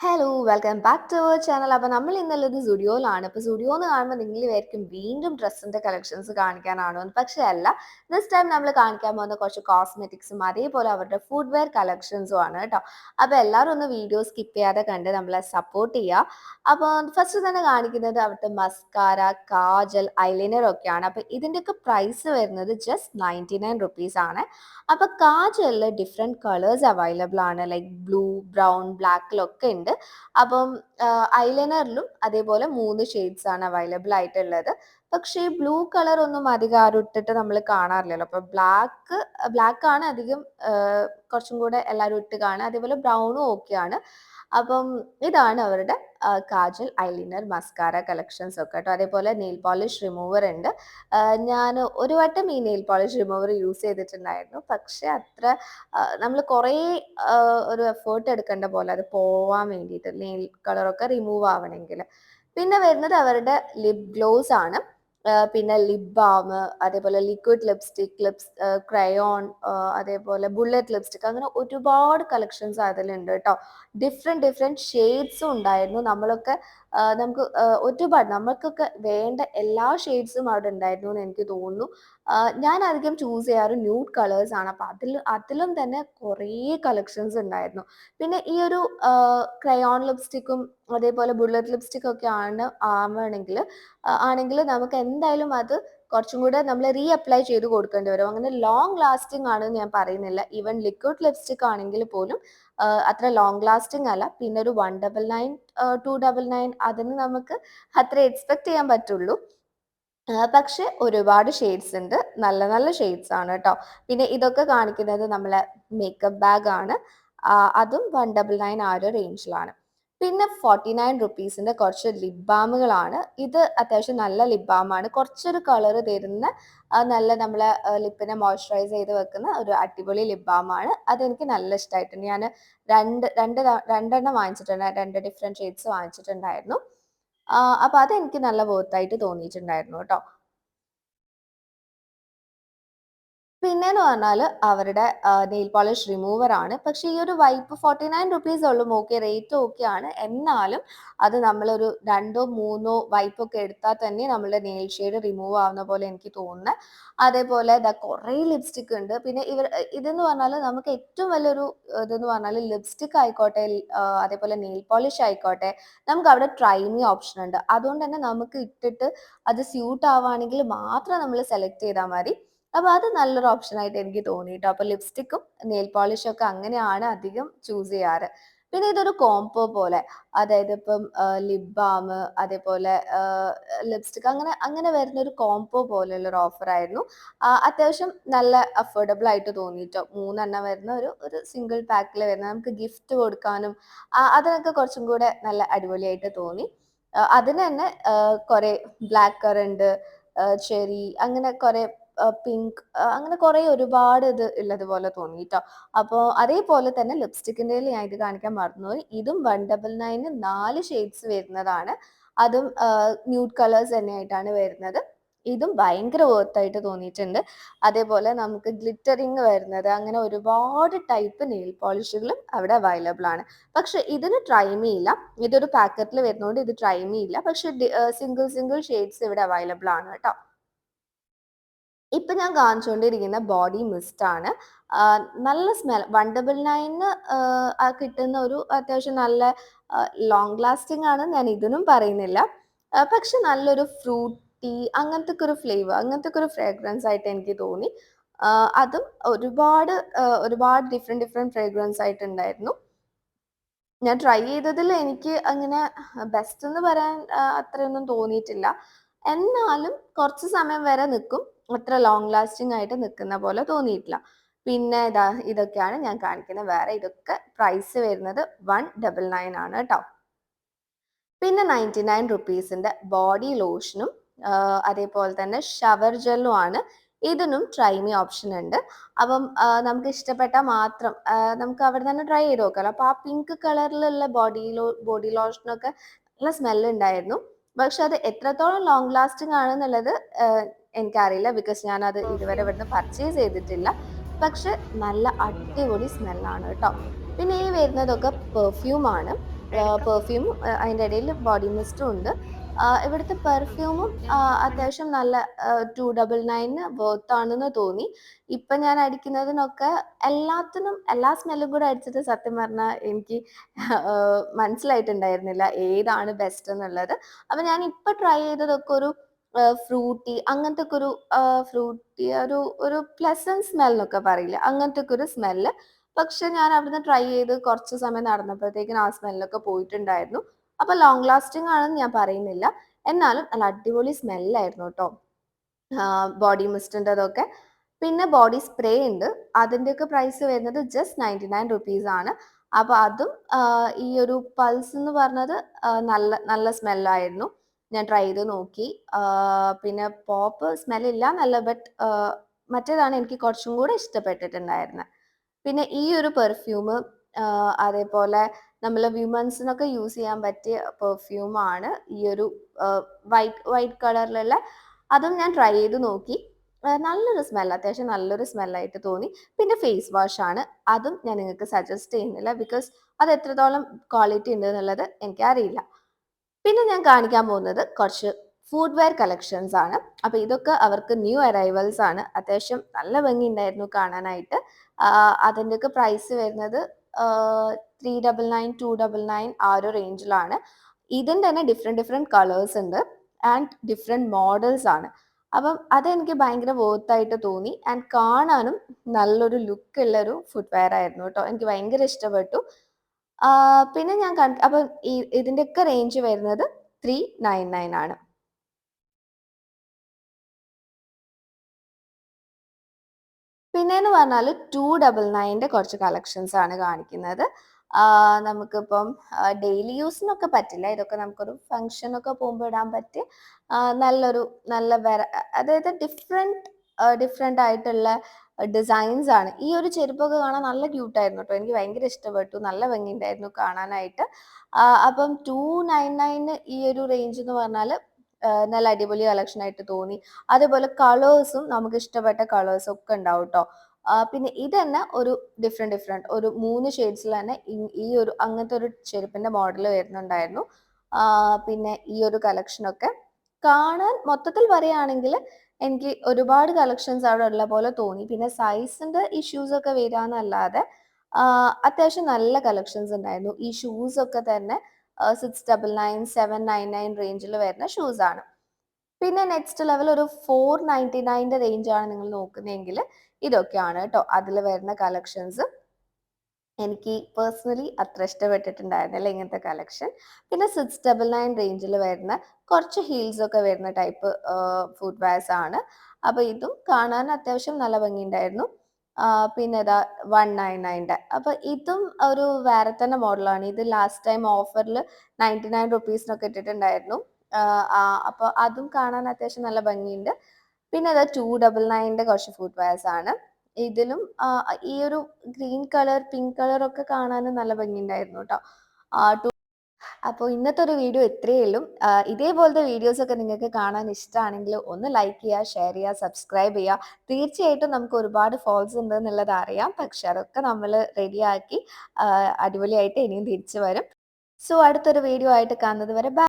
Hello, welcome back to our channel. അപ്പോൾ നമ്മൾ ഇന്നുള്ളത് സുഡിയോയിലാണ്. അപ്പോൾ സുഡിയോ എന്ന് കാണുമ്പോൾ നിങ്ങൾ വിചാരിക്കും വീണ്ടും ഡ്രസ്സിൻ്റെ കളക്ഷൻസ് കാണിക്കാനാണോ എന്ന്. പക്ഷേ അല്ല. ദിസ് ടൈം നമ്മൾ കാണിക്കാൻ പോകുന്ന കുറച്ച് കോസ്മെറ്റിക്സും അതേപോലെ അവരുടെ ഫുഡ് വെയർ കളക്ഷൻസും ആണ് കേട്ടോ. അപ്പോൾ എല്ലാവരും ഒന്ന് വീഡിയോ സ്കിപ്പ് ചെയ്യാതെ കണ്ട് നമ്മളെ സപ്പോർട്ട് ചെയ്യുക. അപ്പോൾ ഫസ്റ്റ് തന്നെ കാണിക്കുന്നത് അവിടുത്തെ മസ്കാര, കാജൽ, ഐലൈനർ ഒക്കെയാണ്. അപ്പോൾ ഇതിൻ്റെയൊക്കെ പ്രൈസ് വരുന്നത് ജസ്റ്റ് 99 റുപ്പീസ് ആണ്. അപ്പോൾ കാജലിൽ ഡിഫറെൻറ്റ് കളേഴ്സ് അവൈലബിൾ ആണ്. ലൈക്ക് ബ്ലൂ, ബ്രൗൺ, ബ്ലാക്കിലൊക്കെ ഉണ്ട്. അപ്പം ഐലൈനറിലും അതേപോലെ 3 ഷെയ്ഡ്സ് ആണ് അവൈലബിൾ ആയിട്ടുള്ളത്. പക്ഷേ ഈ ബ്ലൂ കളർ ഒന്നും അധികം ആരും ഇട്ടിട്ട് നമ്മൾ കാണാറില്ലല്ലോ. അപ്പോൾ ബ്ലാക്ക് ആണ് അധികം കുറച്ചും കൂടെ എല്ലാവരും ഇട്ട് കാണുക. അതേപോലെ ബ്രൗണും ഓക്കെയാണ്. അപ്പം ഇതാണ് അവരുടെ കാജൽ, ഐലൈനർ, മസ്കാര കളക്ഷൻസ് ഒക്കെ കേട്ടോ. അതേപോലെ നെയിൽ പോളിഷ് റിമൂവർ ഉണ്ട്. ഞാൻ ഒരു വട്ടം ഈ നെയിൽ പോളിഷ് റിമൂവർ യൂസ് ചെയ്തിട്ടുണ്ടായിരുന്നു. പക്ഷേ അത്ര നമ്മൾ കുറേ ഒരു എഫേർട്ട് എടുക്കേണ്ട പോലെ അത് പോവാൻ വേണ്ടിയിട്ട് നെയിൽ കളറൊക്കെ റിമൂവ് ആവണമെങ്കിൽ. പിന്നെ വരുന്നത് അവരുടെ ലിപ് ഗ്ലോസ് ആണ്. പിന്നെ ലിപ് ബാം, അതേപോലെ ലിക്വിഡ് ലിപ്സ്റ്റിക്, ക്രയോൺ, അതേപോലെ ബുള്ളറ്റ് ലിപ്സ്റ്റിക്, അങ്ങനെ ഒരുപാട് കളക്ഷൻസ് അതിലുണ്ട് കേട്ടോ. ഡിഫറെൻറ്റ് ഷെയ്ഡ്സും ഉണ്ടായിരുന്നു. നമുക്ക് ഒരുപാട് നമുക്കൊക്കെ വേണ്ട എല്ലാ ഷെയ്ഡ്സും അവിടെ ഉണ്ടായിരുന്നു എന്ന് എനിക്ക് തോന്നുന്നു. ഞാൻ അധികം ചൂസ് ചെയ്യാറ് ന്യൂഡ് കളേഴ്സ് ആണ്. അപ്പോൾ അതിലും തന്നെ കുറേ കളക്ഷൻസ് ഉണ്ടായിരുന്നു. പിന്നെ ഈ ഒരു ക്രയോൺ ലിപ്സ്റ്റിക്കും അതേപോലെ ബുള്ളറ്റ് ലിപ്സ്റ്റിക് ഒക്കെ ആണെങ്കിൽ നമുക്ക് എന്തായാലും അത് കുറച്ചും കൂടെ നമ്മൾ അപ്ലൈ ചെയ്ത് കൊടുക്കേണ്ടി വരും. അങ്ങനെ ലോങ് ലാസ്റ്റിംഗ് ആണെന്ന് ഞാൻ പറയുന്നില്ല. ഈവൻ ലിക്വിഡ് ലിപ്സ്റ്റിക് ആണെങ്കിൽ പോലും അത്ര ലോങ് ലാസ്റ്റിംഗ് അല്ല. പിന്നെ ഒരു 199, 299 അതിന് നമുക്ക് അത്ര എക്സ്പെക്ട് ചെയ്യാൻ പറ്റുള്ളൂ. പക്ഷെ ഒരുപാട് ഷെയ്ഡ്സ് ഉണ്ട്. നല്ല നല്ല ഷെയ്ഡ്സ് ആണ് കേട്ടോ. പിന്നെ ഇതൊക്കെ കാണിക്കുന്നത് നമ്മളെ മേക്കപ്പ് ബാഗ് ആണ്. അതും 199 ആ ഒരു റേഞ്ചിലാണ്. പിന്നെ 49 റുപ്പീസിന്റെ കുറച്ച് ലിപ് ബാമുകളാണ്. ഇത് അത്യാവശ്യം നല്ല ലിപ് ബാമാണ്. കുറച്ചൊരു കളർ തരുന്ന നല്ല നമ്മളെ ലിപ്പിനെ മോയ്സ്ചറൈസ് ചെയ്ത് വെക്കുന്ന ഒരു അടിപൊളി ലിപ് ബാമാണ്. അതെനിക്ക് നല്ല ഇഷ്ടമായിട്ടുണ്ട്. ഞാൻ രണ്ടെണ്ണം വാങ്ങിച്ചിട്ടുണ്ട്. 2 ഡിഫറെൻറ്റ് ഷെയ്ഡ്സ് വാങ്ങിച്ചിട്ടുണ്ടായിരുന്നു. അപ്പൊ അതെനിക്ക് നല്ല വർത്തായിട്ട് തോന്നിയിട്ടുണ്ടായിരുന്നു കേട്ടോ. പിന്നെന്ന് പറഞ്ഞാല് അവരുടെ നെയിൽ പോളിഷ് റിമൂവർ ആണ്. പക്ഷേ ഈ ഒരു വൈപ്പ് 49 റുപ്പീസ് ഉള്ളൂ. ഓക്കെ, റേറ്റ് ഓക്കെയാണ്. എന്നാലും അത് നമ്മളൊരു 2ഓ 3ഓ വൈപ്പൊക്കെ എടുത്താൽ തന്നെ നമ്മളുടെ നെയിൽ ഷെയ്ഡ് റിമൂവ് ആവുന്ന പോലെ എനിക്ക് തോന്നുന്നത്. അതേപോലെ ദാ കുറേ ലിപ്സ്റ്റിക് ഉണ്ട്. പിന്നെ ഇതെന്ന് പറഞ്ഞാൽ നമുക്ക് ഏറ്റവും വലിയൊരു ഇതെന്ന് പറഞ്ഞാൽ ലിപ്സ്റ്റിക് ആയിക്കോട്ടെ, അതേപോലെ നെയിൽ പോളിഷ് ആയിക്കോട്ടെ, നമുക്ക് അവിടെ ട്രൈ മീ ഓപ്ഷൻ ഉണ്ട്. അതുകൊണ്ട് തന്നെ നമുക്ക് ഇട്ടിട്ട് അത് സ്യൂട്ട് ആവുകയാണെങ്കിൽ മാത്രം നമ്മൾ സെലക്ട് ചെയ്താൽ മതി. അപ്പൊ അത് നല്ലൊരു ഓപ്ഷൻ ആയിട്ട് എനിക്ക് തോന്നിട്ടോ. അപ്പൊ ലിപ്സ്റ്റിക്കും നെയിൽ പോളിഷും ഒക്കെ അങ്ങനെയാണ് അധികം ചൂസ് ചെയ്യാറ്. പിന്നെ ഇതൊരു കോംബോ പോലെ, അതായത് ഇപ്പം ലിപ് ബാം, അതേപോലെ ലിപ്സ്റ്റിക്, അങ്ങനെ അങ്ങനെ വരുന്ന ഒരു കോംബോ പോലെയുള്ള ഒരു ഓഫർ ആയിരുന്നു. അത്യാവശ്യം നല്ല അഫോർഡബിൾ ആയിട്ട് തോന്നിട്ടോ. 3 വരുന്ന ഒരു സിംഗിൾ പാക്കിൽ വരുന്ന നമുക്ക് ഗിഫ്റ്റ് കൊടുക്കാനും അതിനൊക്കെ കുറച്ചും കൂടെ നല്ല അടിപൊളിയായിട്ട് തോന്നി. അതിന് തന്നെ കുറെ ബ്ലാക്ക് കറന്റ്, ചെറി, അങ്ങനെ കുറെ പിങ്ക്, അങ്ങനെ കുറെ ഒരുപാട് ഇത് ഉള്ളതുപോലെ തോന്നി ട്ടോ. അപ്പോൾ അതേപോലെ തന്നെ ലിപ്സ്റ്റിക്കിൻ്റെയിൽ ഞാൻ ഇത് കാണിക്കാൻ മറന്നുപോയി. ഇതും 199 4 ഷെയ്ഡ്സ് വരുന്നതാണ്. അതും ന്യൂഡ് കളേഴ്സ് തന്നെയായിട്ടാണ് വരുന്നത്. ഇതും ഭയങ്കര വർത്തായിട്ട് തോന്നിയിട്ടുണ്ട്. അതേപോലെ നമുക്ക് ഗ്ലിറ്ററിങ് വരുന്നത്, അങ്ങനെ ഒരുപാട് ടൈപ്പ് നെയിൽ പോളിഷുകളും അവിടെ അവൈലബിൾ ആണ്. പക്ഷെ ഇതിന് ട്രൈമി ഇല്ല. ഇതൊരു പാക്കറ്റിൽ വരുന്നതുകൊണ്ട് ഇത് ട്രൈമി ഇല്ല. പക്ഷെ സിംഗിൾ ഷെയ്ഡ്സ് ഇവിടെ അവൈലബിൾ ആണ് കേട്ടോ. ഇപ്പൊ ഞാൻ കാണിച്ചുകൊണ്ടിരിക്കുന്ന ബോഡി മിസ്റ്റ് ആണ്. നല്ല സ്മെൽ, 199 കിട്ടുന്ന ഒരു അത്യാവശ്യം നല്ല ലോങ് ലാസ്റ്റിംഗ് ആണ് ഞാൻ ഇതിനും പറയുന്നില്ല. പക്ഷെ നല്ലൊരു ഫ്രൂട്ടി അങ്ങനത്തെ ഒരു ഫ്ലേവർ, അങ്ങനത്തെ ഒരു ഫ്രേഗ്രൻസ് ആയിട്ട് എനിക്ക് തോന്നി. അതും ഒരുപാട് ഡിഫറെന്റ് ഫ്രേഗ്രൻസ് ആയിട്ടുണ്ടായിരുന്നു. ഞാൻ ട്രൈ ചെയ്തതിൽ എനിക്ക് അങ്ങനെ ബെസ്റ്റ് എന്ന് പറയാൻ അത്രയൊന്നും തോന്നിയിട്ടില്ല. എന്നാലും കുറച്ച് സമയം വരെ നിൽക്കും. അത്ര ലോങ് ലാസ്റ്റിംഗ് ആയിട്ട് നിൽക്കുന്ന പോലെ തോന്നിയിട്ടില്ല. പിന്നെ ഇതൊക്കെയാണ് ഞാൻ കാണിക്കുന്നത്. വേറെ ഇതൊക്കെ പ്രൈസ് വരുന്നത് 199 ആണ് കേട്ടോ. പിന്നെ 99 റുപ്പീസിന്റെ ബോഡി ലോഷനും അതേപോലെ തന്നെ ഷവർ ജെല്ലും ആണ്. ഇതിനും ട്രൈ മീ ഓപ്ഷൻ ഉണ്ട്. അപ്പം നമുക്ക് ഇഷ്ടപ്പെട്ടാൽ മാത്രം നമുക്ക് അവിടെ തന്നെ ട്രൈ ചെയ്ത് നോക്കാമല്ലോ. അപ്പോൾ ആ പിങ്ക് കളറിലുള്ള ബോഡി ലോഷനൊക്കെ നല്ല സ്മെല്ല് ഉണ്ടായിരുന്നു. പക്ഷെ അത് എത്രത്തോളം ലോങ് ലാസ്റ്റിംഗ് ആണെന്നുള്ളത് എനിക്കറിയില്ല. ബിക്കോസ് ഞാനത് ഇതുവരെ ഇവിടുന്ന് പർച്ചേസ് ചെയ്തിട്ടില്ല. പക്ഷെ നല്ല അടിപൊളി സ്മെല്ലാണ് കേട്ടോ. പിന്നെ ഈ വരുന്നതൊക്കെ പെർഫ്യൂം ആണ്. പെർഫ്യൂമും അതിൻ്റെ ഇടയിൽ ബോഡി മിസ്റ്റും ഉണ്ട്. ഇവിടുത്തെ പെർഫ്യൂമും അത്യാവശ്യം നല്ല 299 വർത്താണെന്ന് തോന്നി. ഇപ്പം ഞാൻ അടിക്കുന്നതിനൊക്കെ എല്ലാത്തിനും എല്ലാ സ്മെല്ലും കൂടെ അടിച്ചിട്ട് സത്യം പറഞ്ഞാൽ എനിക്ക് മനസ്സിലായിട്ടുണ്ടായിരുന്നില്ല ഏതാണ് ബെസ്റ്റ് എന്നുള്ളത്. അപ്പം ഞാൻ ഇപ്പം ട്രൈ ചെയ്തതൊക്കെ ഒരു ഫ്രൂട്ടി അങ്ങനത്തെ ഒക്കെ ഒരു ഫ്രൂട്ടി ഒരു പ്ലസന്റ് സ്മെൽ എന്നൊക്കെ പറയില്ലേ, അങ്ങനത്തെ ഒക്കെ ഒരു സ്മെല്ല്. പക്ഷെ ഞാൻ അവിടുന്ന് ട്രൈ ചെയ്ത് കുറച്ച് സമയം നടന്നപ്പോഴത്തേക്കിനും ആ സ്മെല്ലൊക്കെ പോയിട്ടുണ്ടായിരുന്നു. അപ്പൊ ലോങ് ലാസ്റ്റിംഗ് ആണെന്ന് ഞാൻ പറയുന്നില്ല, എന്നാലും നല്ല അടിപൊളി സ്മെല്ലായിരുന്നു കേട്ടോ ബോഡി മിസ്റ്റിൻ്റെതൊക്കെ. പിന്നെ ബോഡി സ്പ്രേ ഉണ്ട്, അതിൻ്റെയൊക്കെ പ്രൈസ് വരുന്നത് ജസ്റ്റ് 99 ആണ്. അപ്പൊ അതും ഈ ഒരു പൾസ് എന്ന് പറഞ്ഞത് നല്ല നല്ല സ്മെല്ലായിരുന്നു. ഞാൻ ട്രൈ ചെയ്ത് നോക്കി. പിന്നെ പോപ്പ് സ്മെല്ലില്ല എന്നല്ല, ബട്ട് മറ്റേതാണ് എനിക്ക് കുറച്ചും കൂടെ ഇഷ്ടപ്പെട്ടിട്ടുണ്ടായിരുന്നത്. പിന്നെ ഈ ഒരു പെർഫ്യൂം അതേപോലെ നമ്മൾ വിമൻസിനൊക്കെ യൂസ് ചെയ്യാൻ പറ്റിയ പെർഫ്യൂമാണ് ഈ ഒരു വൈറ്റ് കളറിലുള്ള. അതും ഞാൻ ട്രൈ ചെയ്ത് നോക്കി. നല്ലൊരു സ്മെൽ, അത്യാവശ്യം നല്ലൊരു സ്മെല്ലായിട്ട് തോന്നി. പിന്നെ ഫേസ് വാഷ് ആണ്, അതും ഞാൻ നിങ്ങൾക്ക് സജസ്റ്റ് ചെയ്യുന്നില്ല, ബിക്കോസ് അത് എത്രത്തോളം ക്വാളിറ്റി ഉണ്ട് എന്നുള്ളത് എനിക്കറിയില്ല. പിന്നെ ഞാൻ കാണിക്കാൻ പോകുന്നത് കുറച്ച് ഫുഡ് വെയർ കളക്ഷൻസ് ആണ്. അപ്പൊ ഇതൊക്കെ അവർക്ക് ന്യൂ അറൈവൽസ് ആണ്. അത്യാവശ്യം നല്ല ഭംഗി ഉണ്ടായിരുന്നു കാണാനായിട്ട്. അതിൻ്റെയൊക്കെ പ്രൈസ് വരുന്നത് 399 299 ആ ഒരു റേഞ്ചിലാണ്. ഇതിൻ്റെ തന്നെ ഡിഫറെൻറ്റ് കളേഴ്സ് ഉണ്ട് ആൻഡ് ഡിഫറെൻറ്റ് മോഡൽസ് ആണ്. അപ്പം അതെനിക്ക് ഭയങ്കര വർത്തായിട്ട് തോന്നി. ആൻഡ് കാണാനും നല്ലൊരു ലുക്ക് ഉള്ള ഒരു ഫുഡ് വെയർ ആയിരുന്നു കേട്ടോ, എനിക്ക് ഭയങ്കര ഇഷ്ടപ്പെട്ടു. പിന്നെ ഞാൻ അപ്പം ഇതിൻ്റെയൊക്കെ റേഞ്ച് വരുന്നത് 399 ആണ്. പിന്നെന്ന് പറഞ്ഞാൽ 299 കുറച്ച് കളക്ഷൻസ് ആണ് കാണിക്കുന്നത്. നമുക്കിപ്പം ഡെയിലി യൂസിനൊക്കെ പറ്റില്ല, ഇതൊക്കെ നമുക്കൊരു ഫംഗ്ഷനൊക്കെ പോകുമ്പോൾ ഇടാൻ പറ്റിയ നല്ലൊരു അതായത് ഡിഫറെൻ്റ് ആയിട്ടുള്ള ഡിസൈൻസ് ആണ്. ഈ ഒരു ചെരുപ്പൊക്കെ കാണാൻ നല്ല ക്യൂട്ടായിരുന്നു കേട്ടോ, എനിക്ക് ഭയങ്കര ഇഷ്ടപ്പെട്ടു, നല്ല ഭംഗിയുണ്ടായിരുന്നു കാണാനായിട്ട്. അപ്പം 299 ഈ ഒരു റേഞ്ച് എന്ന് പറഞ്ഞാൽ നല്ല അടിപൊളി കളക്ഷൻ ആയിട്ട് തോന്നി. അതേപോലെ കളേഴ്സും നമുക്ക് ഇഷ്ടപ്പെട്ട കളേഴ്സും ഒക്കെ ഉണ്ടാവും കേട്ടോ. പിന്നെ ഇത് തന്നെ ഒരു ഡിഫറെന്റ് ഒരു 3 ഷെയ്ഡ്സിൽ തന്നെ ഈ ഒരു അങ്ങനത്തെ ഒരു ചെരുപ്പിന്റെ മോഡൽ വരുന്നുണ്ടായിരുന്നു. പിന്നെ ഈ ഒരു കളക്ഷനൊക്കെ കാണാൻ മൊത്തത്തിൽ പറയുകയാണെങ്കിൽ എനിക്ക് ഒരുപാട് കളക്ഷൻസ് അവിടെ ഉള്ള പോലെ തോന്നി. പിന്നെ സൈസിന്റെ ഇഷ്യൂസ് ഒക്കെ വരാന്നല്ലാതെ അത്യാവശ്യം നല്ല കളക്ഷൻസ് ഉണ്ടായിരുന്നു. ഈ ഷൂസ് ഒക്കെ തന്നെ 699 799 റേഞ്ചിൽ വരുന്ന ഷൂസ് ആണ്. പിന്നെ നെക്സ്റ്റ് ലെവൽ ഒരു 499 റേഞ്ചാണ് നിങ്ങൾ നോക്കുന്നതെങ്കിൽ ഇതൊക്കെയാണ് കേട്ടോ അതിൽ വരുന്ന കളക്ഷൻസ്. എനിക്ക് പേഴ്സണലി അത്ര ഇഷ്ടപ്പെട്ടിട്ടുണ്ടായിരുന്നില്ല ഇങ്ങനത്തെ കളക്ഷൻ. പിന്നെ 699 റേഞ്ചിൽ വരുന്ന കുറച്ച് ഹീൽസ് ഒക്കെ വരുന്ന ടൈപ്പ് ഫുഡ് വെയർസ് ആണ്. അപ്പൊ ഇതും കാണാൻ അത്യാവശ്യം നല്ല ഭംഗിയുണ്ടായിരുന്നു. പിന്നെ ഇതാ 199. അപ്പൊ ഇതും ഒരു വേറെ തന്നെ മോഡലാണ്. ഇത് ലാസ്റ്റ് ടൈം ഓഫറിൽ 99 റുപ്പീസിനൊക്കെ ഇട്ടിട്ടുണ്ടായിരുന്നു. അപ്പൊ അതും കാണാൻ അത്യാവശ്യം നല്ല ഭംഗിയുണ്ട്. പിന്നെ അത് 299 കുറച്ച് ഫുഡ് വെയർസ് ആണ്. ഇതിലും ഈ ഒരു ഗ്രീൻ കളർ പിങ്ക് കളർ ഒക്കെ കാണാനും നല്ല ഭംഗിയുണ്ടായിരുന്നു കേട്ടോ. അപ്പോൾ ഇന്നത്തെ ഒരു വീഡിയോ ഇത്രയേ ഉള്ളൂ. ഇതേപോലത്തെ വീഡിയോസ് ഒക്കെ നിങ്ങൾക്ക് കാണാൻ ഇഷ്ടമാണെങ്കിൽ ഒന്ന് ലൈക്ക് ചെയ്യുക, ഷെയർ ചെയ്യുക, സബ്സ്ക്രൈബ് ചെയ്യുക. തീർച്ചയായിട്ടും നമുക്ക് ഒരുപാട് ഫോൾസ് ഉണ്ട് എന്നുള്ളത് അറിയാം, പക്ഷെ അതൊക്കെ നമ്മൾ റെഡിയാക്കി അടിപൊളിയായിട്ട് ഇനിയും തിരിച്ചു വരും. സോ അടുത്തൊരു വീഡിയോ ആയിട്ട് കാണുന്നത് വരെ ബൈ.